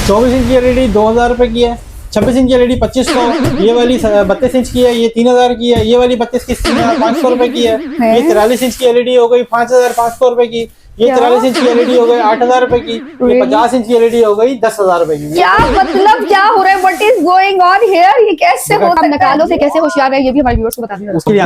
24 inch की LED 2000 रुपए की है, 26 इंच की एलईडी 2500, ये वाली 32 इंच की है, ये 3000 की है, ये वाली 32 की 3500 रुपए की है, ये 43 इंच की एलईडी हो गई 5500 रुपए की, ये 43 इंच की एलईडी हो गई 8000 रुपए की, ये 50 इंच की एलईडी हो गई 10,000 रुपए की। क्या मतलब क्या हो रहा है? What is going on here? ये कैसे हो? हम नकालों से कैसे होशियार है ये भी हमारे व्यूअर्स को बता दीजिए। उसके लिए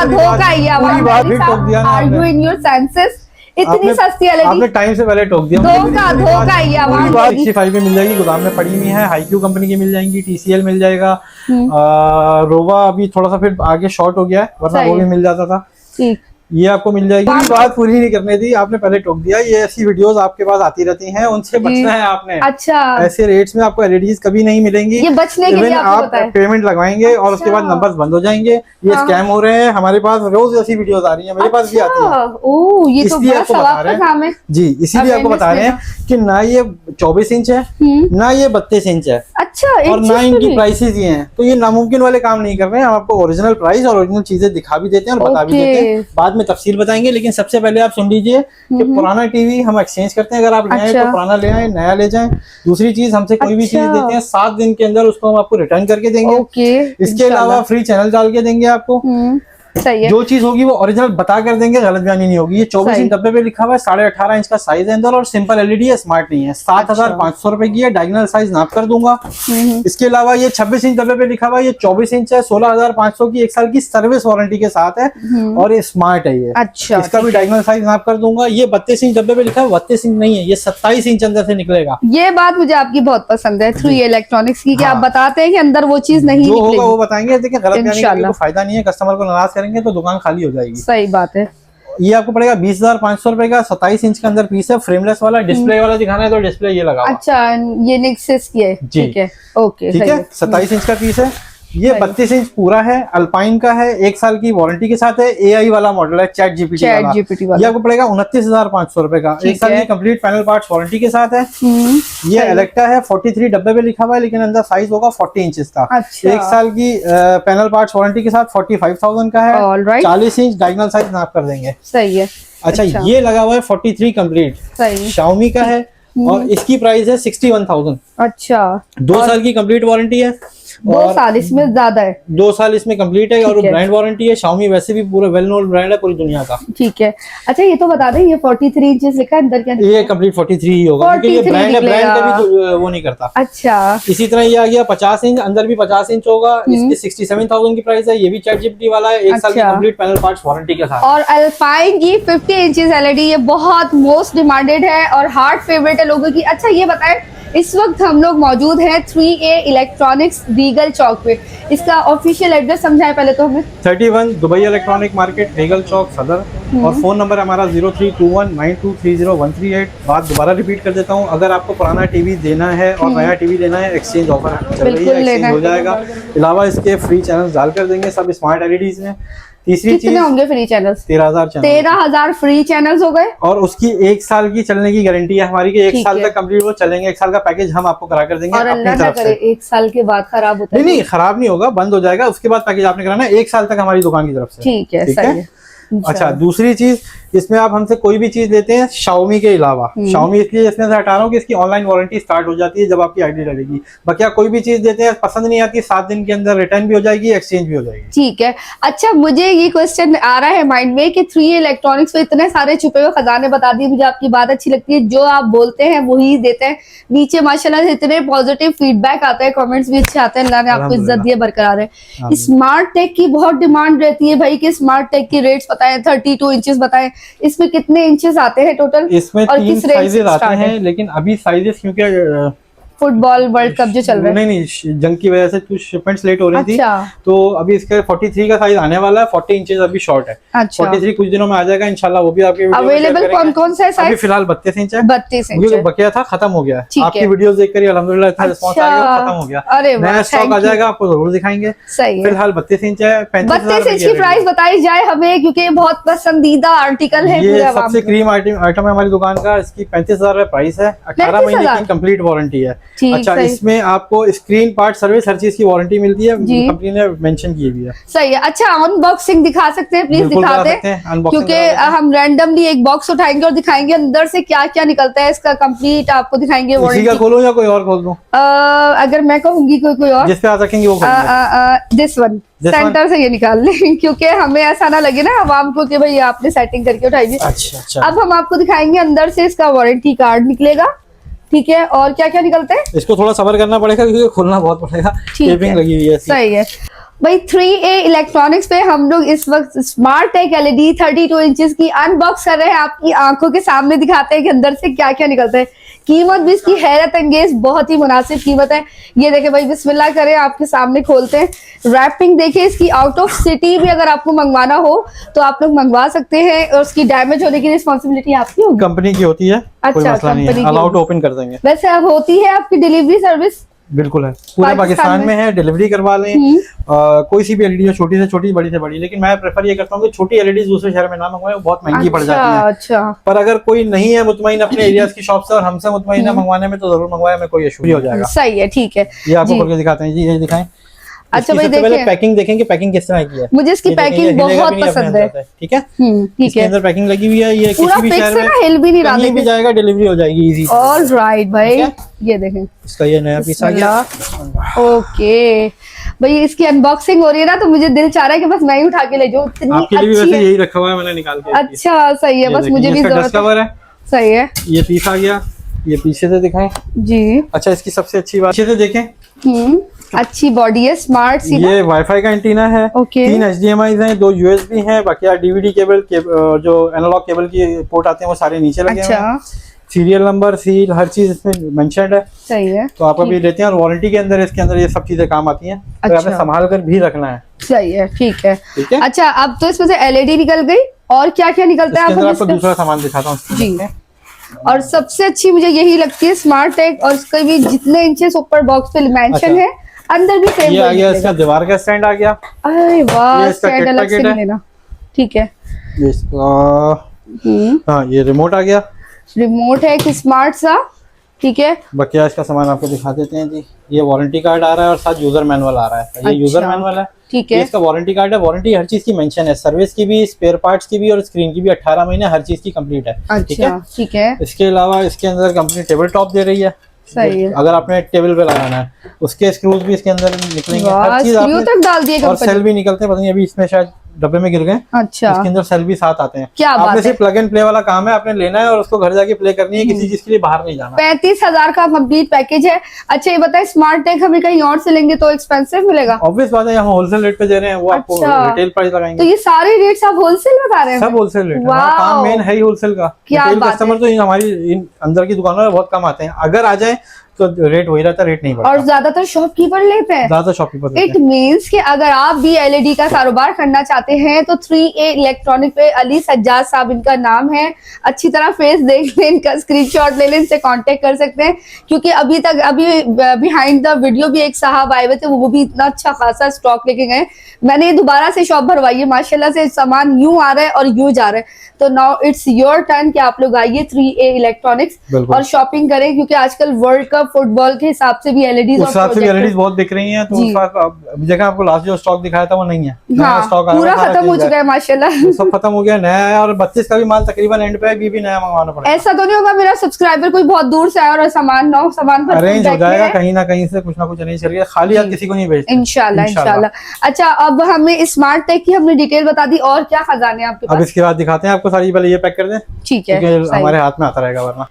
धोखा ये आवाज are you in your senses? इतनी सस्ती एलईडी आपने टाइम से पहले टोक दिया। धोखा ये आवाज 65 में मिल जाएगी, गोदाम में पड़ी हुई है, हाईक्यू कंपनी की मिल जाएंगी, टीसीएल मिल जाएगा, रोवा अभी थोड़ा सा फिर आगे शॉर्ट हो गया है, वरना वो भी मिल जाता था। ठीक, ये आपको मिल जाएगी। बात पूरी नहीं करने दी, आपने पहले टोक दिया। ये ऐसी वीडियोस आपके पास आती रहती हैं, उनसे बचना है आपने। अच्छा, ऐसे रेट्स में आपको एलईडीज कभी नहीं मिलेंगी। ये बचने के लिए आप पेमेंट लगवाएंगे और उसके बाद नंबर्स बंद हो जाएंगे। ये स्कैम हो रहे हैं, हमारे पास रोज ऐसी वीडियोस आ रही हैं, मेरे पास भी आती है। ओह, ये तो बड़ा सवाब का काम है जी, इसीलिए आपको बता रहे हैं कि ना ये 24 इंच है, ना ये 32 इंच है। अच्छा, और ना इनकी प्राइसेस ये हैं, तो ये नामुमकिन वाले काम नहीं कर रहे हैं। हम आपको ओरिजिनल प्राइस और ओरिजिनल चीजें दिखा भी देते हैं और बता भी देते हैं, बाद में तफसील बताएंगे। लेकिन सबसे पहले आप सुन लीजिए कि पुराना टीवी हम एक्सचेंज करते हैं, अगर आप ले आए तो पुराना ले आए, नया ले जाएं। दूसरी चीज, हमसे कोई भी चीज देते हैं 7 दिन के अंदर उसको हम आपको रिटर्न करके देंगे। इसके अलावा फ्री चैनल डाल के देंगे आपको। सही है। जो चीज होगी वो ओरिजिनल बता कर देंगे, गलत बयानी नहीं होगी। ये 24 इंच डब्बे पे लिखा हुआ है, 18.5 इंच का साइज है अंदर और सिंपल एलईडी है, स्मार्ट नहीं है। 7500 रुपए की है, डायगोनल साइज नाप कर दूंगा। इसके अलावा ये 26 इंच डब्बे पे लिखा हुआ है, ये 24 इंच है, 16,500 की 1 साल की सर्विस वारंटी के साथ है और ये स्मार्ट है ये। अच्छा, इसका भी डायगोनल साइज नाप कर दूंगा। ये 32 इंच डब्बे पे लिखा है, 32 इंच नहीं है, ये 27 इंच अंदर से निकलेगा। ये बात मुझे आपकी बहुत पसंद है 3 इलेक्ट्रॉनिक्स की, कि आप बताते हैं कि अंदर वो चीज नहीं जो निकलेगी। होगा वो बताएंगे, लेकिन गलत बयानी करने को फायदा नहीं है। कस्टमर को नाराज करेंगे तो दुकान खाली हो जाएगी। सही बात है। ये आपको पड़ेगा 20,500 रुपए का, 27 इंच के अंदर पीस है, फ्रेमलेस वाला। डिस्प्ले वाला दिखाना है तो डिस्प्ले ये लगा। अच्छा, ये नेक्सस की है। ठीक है, ओके, ठीक है। 27 इंच का पीस है। ये 32 इंच पूरा है, अल्पाइन का है, 1 साल की वारंटी के साथ है। एआई वाला मॉडल है, चैट जीपीटी वाला। ये आपको पड़ेगा 29,500 रुपए का, 1 साल की कंप्लीट पैनल पार्ट्स वारंटी के साथ है। ये इलेक्ट्रा है, 43 डब्बे पे लिखा हुआ है, लेकिन अंदर साइज होगा 40 इंचेस का। 1 साल की पैनल पार्ट्स वारंटी के साथ 45,000 का है। 40 इंच डायगोनल साइज नाप कर देंगे। सही है। अच्छा, ये लगा हुआ है 43 कंप्लीट, शाओमी का है और इसकी प्राइस है 61,000। अच्छा, 2 साल की कंप्लीट वारंटी है। 2 साल इसमें ज्यादा है। 2 साल इसमें कंप्लीट है और ब्रांड वारंटी है। Xiaomi वैसे भी पूरा वेल नोन ब्रांड है पूरी दुनिया का। ठीक है। अच्छा, ये तो बता दें, ये 43 इंचेस लिखा है अंदर, क्या ये कंप्लीट 43 ही होगा, क्योंकि ये ब्रांड है, ब्रांड का भी वो नहीं करता। अच्छा, इसी तरह ये आ गया 50 इंच, अंदर भी 50 इंच होगा। इसकी 67,000 की प्राइस है। ये भी चैट जीपीटी वाला है, 1 साल की कंप्लीट पैनल पार्ट्स वारंटी के साथ। और अल्पाइन की 50 इंचेस एलईडी, ये बहुत मोस्ट डिमांडेड है और हार्ट फेवरेट है लोगों की। अच्छा, ये बताएं, इस वक्त हम लोग मौजूद हैं 3A इलेक्ट्रॉनिक्स रीगल चौक पे। इसका ऑफिशियल एड्रेस समझाएं पहले तो हमें। 31 दुबई इलेक्ट्रॉनिक मार्केट, रीगल चौक, सदर। और फोन नंबर हमारा 0321923038। बात दोबारा रिपीट कर देता हूँ, अगर आपको पुराना टीवी देना है और नया टीवी लेना है, एक्सचेंज ऑफर चल रही है, एक्सचेंज हो जाएगा। अलावा इसके फ्री चैनल डाल कर देंगे, सब स्मार्ट एलईडीज में। तीसरी चीज, कितने होंगे free channels? 13,000 channel. 13,000 free channels हो गए और उसकी 1 साल की चलने की गारंटी है हमारी, कि 1 साल तक कंप्लीट वो चलेंगे। 1 साल का पैकेज हम आपको करा कर देंगे। और अल्लाह ना करे 1 साल के बाद खराब होता है। नहीं, खराब नहीं होगा, बंद हो जाएगा। उसके बाद पैकेज आपने कराना है 1 साल तक हमारी दुकान की तरफ से। ठीक है, सही है। अच्छा, दूसरी चीज, इसमें आप हमसे कोई भी चीज लेते हैं Xiaomi के अलावा, Xiaomi इसलिए इसमें से हटा रहा हूँ कि इसकी ऑनलाइन वारंटी स्टार्ट हो जाती है जब आपकी आईडी डलेगी। बाकी आप कोई भी चीज देते हैं, पसंद नहीं आती, 7 दिन के अंदर रिटर्न भी हो जाएगी, एक्सचेंज भी हो जाएगी। ठीक है। अच्छा, मुझे ये क्वेश्चन आ रहा है माइंड में कि 3A इलेक्ट्रॉनिक्स पे इतने सारे छुपे हुए खजाने बता दिए। मुझे आपकी बात अच्छी लगती है, जो आप बोलते हैं वही देते हैं। नीचे माशाल्लाह से इतने पॉजिटिव फीडबैक आता है, कमेंट्स भी अच्छे आते हैं। अल्लाह ने आपको इज्जत दिए, बरकरार है। स्मार्ट टेक की बहुत डिमांड रहती है भाई, कि स्मार्ट टेक की रेट्स बताएं, 32 इंचेस बताएं, इसमें कितने इंचेस आते हैं टोटल? इसमें 3 साइजेस आते हैं, लेकिन अभी साइजेस क्योंकि फुटबॉल वर्ल्ड कप जो चल रहा है, नहीं जंग की वजह से कुछ शिपमेंट्स लेट हो रही थी। अच्छा। तो अभी इसका 43 का साइज आने वाला है, 40 इंचेस अभी शॉर्ट है। अच्छा। 43 कुछ दिनों में आ जाएगा इंशाल्लाह, वो भी आपके अवेलेबल कौन कौन सा है साइज? अभी फिलहाल 32 इंच है। 32 इंच है। बकिया था, खत्म हो गया। आपकी वीडियोस देखकर अल्हम्दुलिल्लाह इतना रिस्पांस आ गया, खत्म हो गया। अरे नया स्टॉक आ जाएगा, आपको जरूर दिखाएंगे। सही है। फिलहाल 32 इंच है। 32 इंच की प्राइस बताई जाए हमें, क्योंकि ये बहुत पसंदीदा आर्टिकल है। ये सबसे क्रीम आइटम है हमारी दुकान का। इसकी 35,000 प्राइस है, 18 महीने की कंप्लीट वारंटी है। ठीक, अच्छा, सही। इसमें आपको स्क्रीन पार्ट सर्विस हर चीज की वारंटी मिलती है, कंपनी ने मेंशन की भी है। सही है। अच्छा, अनबॉक्सिंग दिखा सकते हैं प्लीज? बिल्कुल दिखाते करा सकते हैं, unboxing क्योंकि करा सकते हैं। हम रैंडमली एक बॉक्स उठाएंगे और दिखाएंगे अंदर से क्या क्या निकलता है, इसका कंप्लीट आपको दिखाएंगे इसी का वारंटी। खोलूं या कोई और खोल दूं? अगर मैं कहूंगी कोई और, जिस पे आ सकेंगे वो खोलेंगे। This one This one? Centre से ये निकाल लें क्योंकि हमें ऐसा ना लगे ना आवाम को कि भाई आपने सेटिंग करके उठाई। अच्छा अच्छा। अब हम आपको दिखाएंगे अंदर से इसका वारंटी कार्ड निकलेगा, ठीक है, और क्या क्या निकलता है। इसको थोड़ा सब्र करना पड़ेगा क्योंकि खोलना बहुत पड़ेगा, टेपिंग लगी हुई है। सही है भाई। 3A इलेक्ट्रॉनिक्स पे हम लोग इस वक्त स्मार्ट टेक LED 32 इंचेस की अनबॉक्स कर रहे हैं, आपकी आंखों के सामने दिखाते हैं कि अंदर से क्या क्या निकलता है। कीमत भी इसकी हैरत अंगेज, बहुत ही मुनासिब कीमत है। ये देखे भाई, बिस्मिल्लाह करें, आपके सामने खोलते हैं। रैपिंग देखिए इसकी, आउट ऑफ सिटी भी अगर आपको मंगवाना हो तो आप लोग मंगवा सकते हैं और उसकी डैमेज होने की रिस्पॉन्सिबिलिटी आपकी होगी, कंपनी की होती है। अच्छा, कोई मसला नहीं है, अलाउड ओपन कर देंगे। वैसे अब होती है आपकी डिलीवरी सर्विस? बिल्कुल है, पूरे पाकिस्तान में है, डिलीवरी करवा लें। कोई सी भी एलईडी हो, छोटी से छोटी, बड़ी से बड़ी, लेकिन मैं प्रेफर ये करता हूँ कि छोटी एलईडी दूसरे शहर में ना मंगवाएं, वो बहुत महंगी पड़ जाती है। अच्छा। पर अगर कोई नहीं है मुतमईन अपने एरियाज की शॉप से और हमसे मुतमईन है मंगवाने में, तो जरूर मंगवाए, हमें कोई इशू नहीं हो जाएगा। सही है, ठीक है। ये आपको खोल के दिखाते हैं जी, ये दिखाएं। अच्छा भाई, सबसे पहले देखिए पैकिंग देखेंगे, पैकिंग किस तरह की है। मुझे इसकी पैकिंग बहुत पसंद है। ठीक है, ठीक इसके है, अंदर पैकिंग लगी हुई है। ये पूरा किसी भी फिक्स शहर है में ना, हिल भी नहीं रहा, कहीं भी जाएगा, डिलीवरी हो जाएगी इजी। ऑल राइट भाई, ये देखें इसका ये नया पीस आ गया। ओके भाई, इसकी अनबॉक्सिंग हो रही है ना, तो मुझे दिल चाह रहा है कि बस मैं ही उठा के ले जाऊं, इतनी आपके लिए भी अच्छी वैसे है। यही रखा हुआ है मैंने निकाल के। अच्छा, सही है, बस मुझे भी जरूरत कवर है। सही है, ये पीस आ गया, ये पीछे से दिखाएं जी। अच्छा, इसकी सबसे अच्छी बात, पीछे से देखें, अच्छी बॉडी है, स्मार्ट सी। ये वाईफाई का एंटीना है, 3 HDMI हैं, 2 USB हैं, बाकी DVD केबल जो एनालॉग केबल की पोर्ट आते हैं वो सारे नीचे लगे हुए हैं। सीरियल नंबर, सील, हर चीज इसमें मेंशन्ड है। सही है, तो आप अभी लेते हैं और वारंटी के अंदर इसके अंदर ये सब चीजें काम आती हैं। तो आपने संभाल कर भी रखना है। सही है, ठीक है, ठीक है। अच्छा, अब तो इसमें से LED निकल गई, और क्या क्या निकलता है आपको दूसरा सामान दिखाता हूँ जी। और सबसे अच्छी मुझे यही लगती है स्मार्ट टेक, और इसका भी जितने इंचेस ऊपर बॉक्स पे मेंशन है, अंदर भी सेम ये आ गया। इसका दीवार का स्टैंड आ गया। अरे वाह, इसका स्टैंड अलग से नहीं लेना, ठीक है। इसका हाँ, ये रिमोट आ गया, रिमोट है कि स्मार्ट सा, ठीक है। बकिया इसका सामान आपको दिखा देते हैं जी। ये वारंटी कार्ड आ रहा है और साथ यूजर मैनुअल आ रहा है। ये यूजर मैनुअल है, ठीक है। इसका वारंटी कार्ड है। वारंटी हर चीज की मेंशन है, सर्विस की भी, स्पेयर पार्ट्स की भी और स्क्रीन की भी। 18 महीने हर चीज की कंप्लीट है। ठीक है, ठीक है। इसके अलावा इसके अंदर कंपनी टेबल टॉप दे रही है। सही है, अगर आपने टेबल पे लगाना है, उसके स्क्रूज भी इसके अंदर निकलेंगे, हर चीज आपने तक डाल दिए। और सेल भी निकलते हैं, पता नहीं अभी इसमें शायद डब्बे में गिर गए। अच्छा, इसके अंदर सेल भी साथ आते हैं। क्या आपने सिर्फ प्लग एंड प्ले वाला काम है, आपने लेना है और उसको घर जाके प्ले करनी है, किसी चीज के लिए बाहर नहीं जाना। 35,000 का कंप्लीट पैकेज है। अच्छा, ये बताए स्मार्ट टेक हमें कहीं और से लेंगे तो एक्सपेंसिव मिलेगा? ऑब्वियस बात है, यहाँ होलसेल रेट पे दे रहे हैं, वो आपको रिटेल प्राइस लगाएंगे। तो ये सारे रेट्स आप होलसेल बता रहे हैं? सब होलसेल रेट, काम मेन है ही होलसेल का। रिटेल कस्टमर तो हमारी अंदर की दुकानों में बहुत कम आते हैं, अगर आ जाए तो रेट वही रहता है, रेट नहीं बढ़ता। और ज्यादातर शॉपकीपर लेते हैं, ज्यादा शॉपकीपर। इट मींस कि अगर आप भी LED का कारोबार करना चाहते हैं तो 3A इलेक्ट्रॉनिक पे अली सज्जाद साहब इनका नाम है, अच्छी तरह फेस देख लें, इनका स्क्रीनशॉट ले लें, इनसे कांटेक्ट कर सकते हैं। क्योंकि अभी बिहाइंड द वीडियो भी एक साहब आए हुए थे, वो भी इतना अच्छा खासा स्टॉक लेके गए। मैंने दोबारा से शॉप भरवाई है, माशाल्लाह से सामान यूं आ रहा है और यूं जा रहा है। तो नाउ इट्स योर टर्न कि आप लोग आइए 3A इलेक्ट्रॉनिक्स और शॉपिंग करें, क्योंकि आजकल वर्ल्ड कप फुटबॉल के हिसाब से भी LEDs बहुत दिख रही हैं। तो जगह आपको लास्ट जो स्टॉक दिखाया था वो नहीं है, हाँ, स्टॉक पूरा खत्म हो चुका है माशाल्लाह। सब खत्म हो गया, नया है। और 32 का भी माल तकरीबन एंड पे है, भी नया मंगवाना पड़ेगा। ऐसा तो नहीं होगा मेरा सब्सक्राइबर कोई बहुत दूर से आया और सामान अरेंज हो जाएगा, कहीं ना कहीं से कुछ ना कुछ अरेंज करिए, खाली आप किसी को नहीं भेजते, इंशाल्लाह इंशाल्लाह। अच्छा, अब हमें स्मार्ट टेक की हमने डिटेल बता दी, और क्या खजाने आपके पास? अब इसके बाद दिखाते हैं आपको सारी, पहले ये पैक कर दें, ठीक है, हमारे हाथ में आता रहेगा वरना।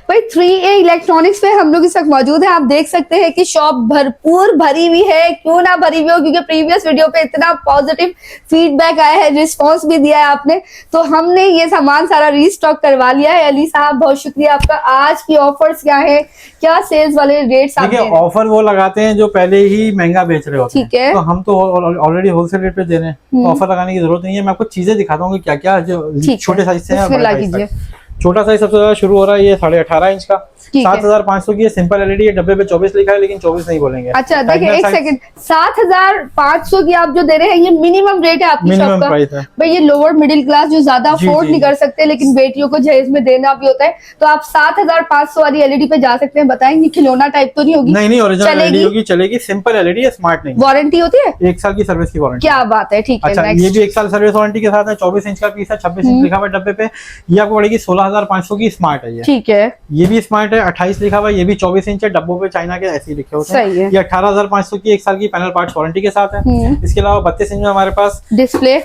भाई 3A इलेक्ट्रॉनिक्स पे हम लोग इस वक्त मौजूद हैं। आप देख सकते हैं कि शॉप भरपूर भरी हुई है, क्यों ना भरी हुई हो, क्योंकि प्रीवियस वीडियो पे इतना पॉजिटिव फीडबैक आया है, रिस्पांस भी दिया है आपने, तो हमने ये सामान सारा रीस्टॉक करवा लिया है। अली साहब बहुत शुक्रिया आपका। आज की ऑफर्स क्या है, क्या सेल्स वाले रेट्स? देखिए, ऑफर वो लगाते हैं जो पहले ही महंगा बेच रहे होते हैं, ठीक है, तो हम तो ऑलरेडी होलसेल रेट पे दे रहे हैं, तो ऑफर लगाने की जरूरत नहीं है। मैं आपको चीजें दिखाता हूँ क्या क्या जो छोटे साइज से है। छोटा साइज सबसे ज्यादा शुरू हो रहा है, ये 18.5 इंच का, ठीक है। 7,500 की है, सिंपल एलईडी है, डब्बे पे 24 लिखा है लेकिन 24 नहीं बोलेंगे। अच्छा देखिए एक सेकंड, 7,500 की आप जो दे रहे हैं ये मिनिमम रेट है आपकी शॉप मिनिमम का? प्राइस है भाई ये लोअर मिडिल क्लास जो ज्यादा जी, अफोर्ड जी, नहीं कर सकते लेकिन बेटियों को जहेज में देना भी होता है, तो आप 7,500 वाली एलईडी पे जा सकते हैं। बताएंगे खिलौना टाइप तो नहीं होगी? नहीं, ओरिजिनल एलईडी चलेगी? होगी, चलेगी, सिंपल एलईडी है, स्मार्ट नहीं। वारंटी होती है? 1 साल की सर्विस की वारंटी। क्या बात है, ठीक है। अच्छा ये भी 1 साल सर्विस वारंटी के साथ है, 24 इंच का पीस है, 26 इंच लिखा हुआ है डब्बे पे। ये आपको पड़ेगी 16,500 की, स्मार्ट है ये। ठीक है, ये भी स्मार्ट है, 28 लिखा हुआ है, ये भी 24 इंच है, डब्बों पे चाइना के ऐसे ही लिखे होते सही है। हैं। ये 18,500 की 1 साल की पैनल पार्ट्स वारंटी के साथ है। इसके अलावा 32 इंच में हमारे पास डिस्प्ले।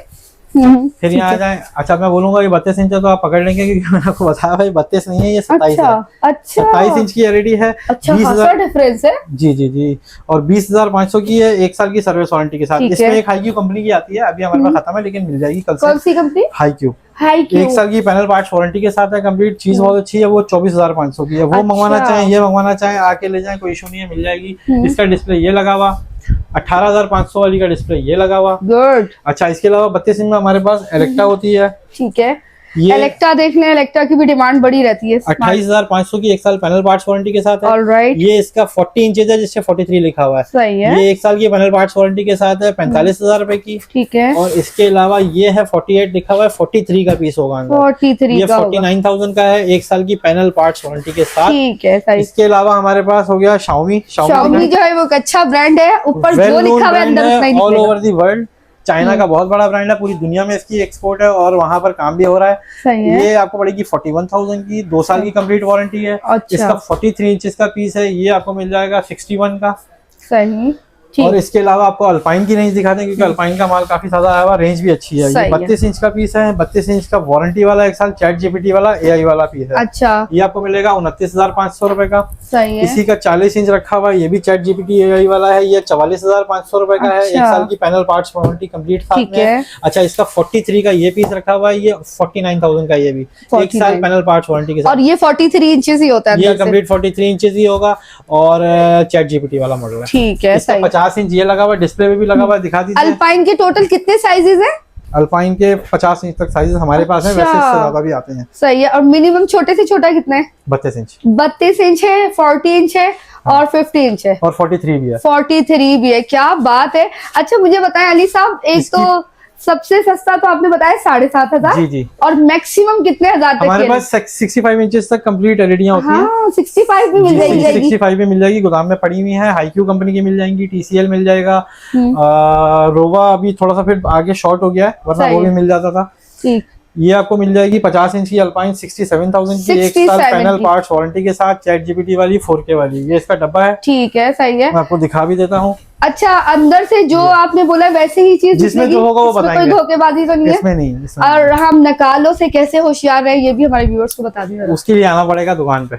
फिर यहाँ आ जाए। अच्छा मैं बोलूंगा ये 32 इंच है तो आप पकड़ लेंगे क्योंकि मैंने आपको बताया भाई 32 नहीं है, ये 27 है। अच्छा 27 इंच की एलईडी है। अच्छा 20,000 डिफरेंस है। जी और 20,500 की है, 1 साल की सर्विस वारंटी के साथ। इसमें एक हाईक्यू कंपनी की आती है, अभी हमारे पास खत्म है लेकिन मिल जाएगी कल से। कौन सी कंपनी? हाईक्यू। हाईक्यू 1 साल की पैनल पार्ट्स वारंटी के साथ है, कंप्लीट चीज बहुत अच्छी है। वो 24,500 की है। वो मंगवाना चाहें, ये मंगवाना चाहें, आके ले जाएं, कोई इशू नहीं है, मिल जाएगी। इसका डिस्प्ले ये लगा हुआ, 18,500 वाली का डिस्प्ले ये लगा हुआ। गुड। अच्छा इसके अलावा 32 इंच में हमारे पास एलेक्टा होती है। ठीक है, ये एलेक्टा देख लें, एलेक्टा की भी डिमांड बड़ी रहती है। 28,500 की 1 साल पैनल पार्ट्स वारंटी के साथ है। ऑलराइट, ये इसका 40 इंचेज है जिससे 43 लिखा हुआ है। सही है। ये 1 साल की पैनल पार्ट्स वारंटी के साथ है, 45,000 रुपए की। ठीक है, और इसके अलावा ये है 48 लिखा हुआ है, 43 का पीस होगा अंदर। 43 ये का होगा। 49,000 का है, 1 साल की पैनल पार्ट्स वारंटी के साथ। ठीक है, सही। इसके अलावा हमारे पास हो गया Xiaomi जो है वो एक अच्छा ब्रांड है, ऊपर जो लिखा हुआ है अंदर उतना ही ऑल निकलेगा। ओवर दी वर्ल्ड, चाइना का बहुत बड़ा ब्रांड है, पूरी दुनिया में इसकी एक्सपोर्ट है और वहां पर काम भी हो रहा है। सही है। ये आपको पड़ेगी 41,000 की, 2 साल की कंप्लीट वारंटी है। अच्छा। इसका 43 इंच का पीस है, ये आपको मिल जाएगा 61 का। सही। और इसके अलावा आपको अल्पाइन की रेंज दिखाते हैं क्योंकि अल्पाइन का माल काफी ज्यादा आया हुआ, रेंज भी अच्छी है। ये 32 इंच का पीस है, 32 इंच का वारंटी वाला 1 साल चैट जीपीटी वाला AI वाला पीस है। अच्छा, ये आपको मिलेगा 29,500 रुपए का। सही है। इसी का 40 इंच रखा हुआ है, ये भी चैट जीपीटी AI वाला है, ये 44,500 रुपए का है। 1 साल की पैनल पार्ट्स वारंटी कंप्लीट साथ में है। अच्छा इसका 43 का ये पीस रखा हुआ है, ये 49,000 का, ये भी 1 साल पैनल पार्ट्स वारंटी के साथ। और ये 43 इंचेस ही होता है, ये कंप्लीट 43 इंचेस ही होगा और चैट जीपीटी वाला मॉडल है। ठीक है, इसका 50 इंच ये लगा हुआ, डिस्प्ले में भी लगा हुआ है, दिखा दीजिए। अल्पाइन के टोटल कितने साइजेस हैं? अल्पाइन के 50 इंच तक साइजेस हमारे पास है, वैसे इससे ज्यादा भी आते हैं। सही है। और मिनिमम छोटे से छोटा कितना है? 32 इंच। 32 इंच है, 40 इंच है और 50 इंच है और 43 भी है। 43 भी है, क्या बात है। अच्छा मुझे बताएं अली साहब, एक तो सबसे सस्ता तो आपने बताया 7,500। जी। और मैक्सिमम कितने हजार तक? हमारे पास 65 इंचेस तक कंप्लीट एलईडियां होती हैं। हाँ, 65 भी मिल जाएगी। 65 में मिल जाएगी, गोदाम में पड़ी हुई है। हाईक्यू कंपनी की मिल जाएंगी, TCL मिल जाएगा, रोवा अभी थोड़ा सा फिर आगे शॉर्ट हो गया है, वरना वो भी मिल जाता था। ठीक, ये आपको मिल जाएगी 50 इंच की अल्पाइन 67,000 की, 1 साल पैनल पार्ट्स वारंटी के साथ, चैट जीपीटी वाली 4K वाली। ये इसका डब्बा है। ठीक है, सही है। मैं आपको दिखा भी देता हूँ। अच्छा अंदर से जो आपने बोला वैसे ही चीज जिसमें जो होगा वो बताएंगे, कोई धोखेबाजी तो नहीं है इसमें नहीं। और हम नकालों से कैसे होशियार रहे ये भी हमारे व्यूअर्स को बता दीजिए। उसके लिए आना पड़ेगा दुकान पे।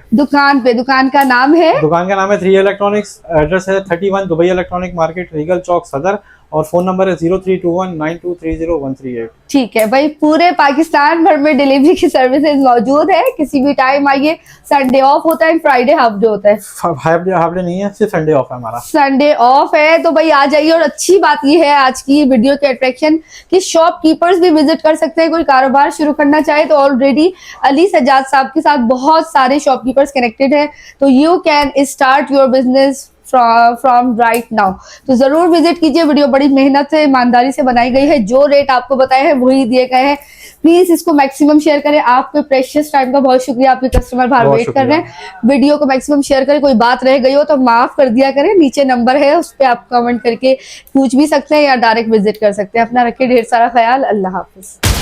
दुकान का नाम है? दुकान का नाम है 3 इलेक्ट्रॉनिक्स। एड्रेस है 31 दुबई इलेक्ट्रॉनिक मार्केट, रीगल चौक सदर। और फोन नंबर है 03219230 ठीक है भाई, पूरे पाकिस्तान भर में डिलीवरी की सर्विसेज मौजूद है, किसी भी टाइम आइए। संडे ऑफ होता है, फ्राइडे हाफ डे होता है। हाफ डे नहीं है, सिर्फ संडे ऑफ है हमारा। संडे ऑफ है तो भाई आ जाइए। और अच्छी बात ये है आज की वीडियो के अट्रैक्शन कि शॉपकीपर्स भी विजिट कर सकते हैं। कोई कारोबार शुरू करना चाहे तो ऑलरेडी अली सज्जाद साहब के साथ बहुत सारे शॉपकीपर्स कनेक्टेड हैं, तो you can start your business from right now. तो जरूर विजिट कीजिए। वीडियो बड़ी मेहनत से ईमानदारी से बनाई गई है, जो रेट आपको बताए हैं वही दिए गए हैं। प्लीज इसको मैक्सिमम शेयर करें। आपके प्रेशियस टाइम का बहुत शुक्रिया, आपके कस्टमर बाहर वेट कर रहे हैं। वीडियो को मैक्सिमम शेयर करें। कोई बात रह गई हो तो माफ कर दिया करें, नीचे नंबर है उस पर आप कमेंट करके पूछ भी सकते हैं या डायरेक्ट विजिट कर सकते हैं। अपना रखिए ढेर सारा ख्याल। अल्लाह हाफिज।